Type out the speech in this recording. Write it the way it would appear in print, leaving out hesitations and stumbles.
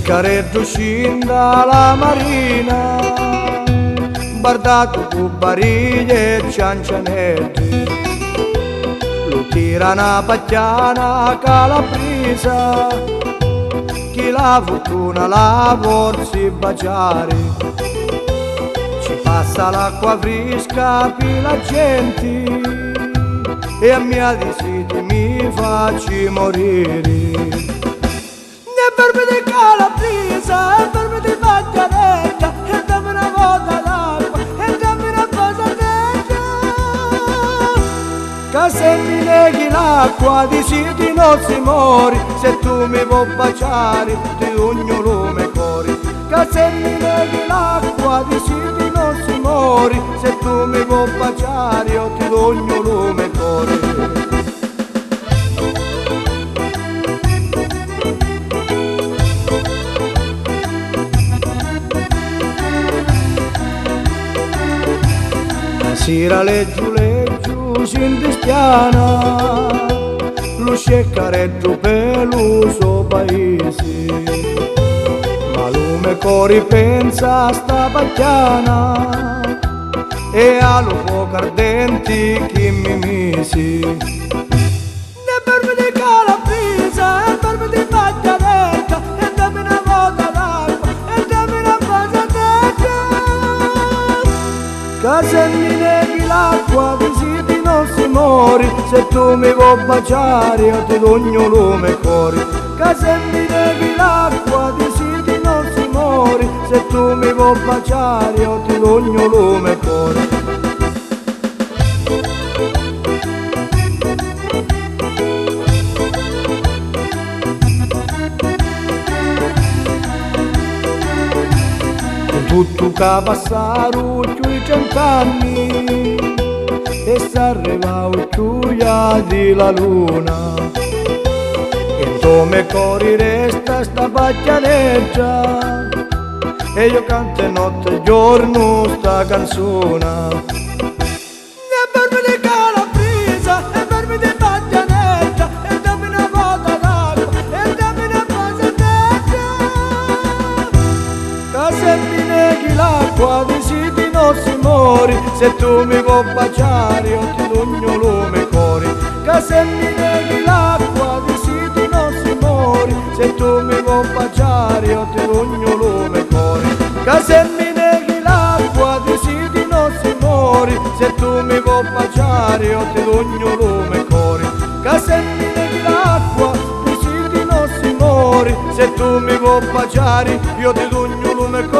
Scaretto scinda la marina, guardato con bariglie e ciancianetti, lo tira una pacchiana calabrisa, chi la fortuna la vorsi baciare, ci passa l'acqua fresca per la gente e a mia disiti mi facci morire. Fermi di calabrisa, e fermi di pacchianetta, e dammi una volta d'acqua, e dammi una posadetta. Che se mi neghi l'acqua di siti non si muori, se tu mi vuoi baciare di ogni lume cori. Che se mi neghi l'acqua di siti non si muori, se tu mi vuoi baciare io ti do ogni lume cori. Sera leggiu, senti stiana, lo sceccaretto per lo suo paese, ma lume cori pensa a sta pacchiana e allo fuoco ardenti chi mi misi. Ne fermi di calabrisa, e fermi di pacchianetta, e dammi una volta d'acqua, e dammi una posadetta. Che se mi neghi l'acqua di siti non si muori, se tu mi vuoi baciare io ti do ogni lume cori. Che se mi neghi l'acqua di siti non si muori, se tu mi vuoi baciare io ti do ogni lume cori. Tutto che passarono i 100 anni e s'arriva il di la luna e come cori resta sta pacchianeggia e io canto notte e giorno sta canzone. Ne fermi di calabrisa, e fermi di pacchianeggia, e dammi una volta d'acqua, e dammi una posadetta. Che se mi neghi l'acqua di siti non si muori, se tu mi vuoi baciare io ti do ogni lume cori. Che se mi neghi l'acqua di siti non si muori, se tu mi vuoi baciare io ti do ogni lume cori. Che se mi neghi l'acqua di siti non si muori, se tu mi vuoi baciare io ti do ogni lume cori. Che se mi neghi l'acqua di siti non si muori, se tu mi vuoi baciare io ti do ogni lume cori.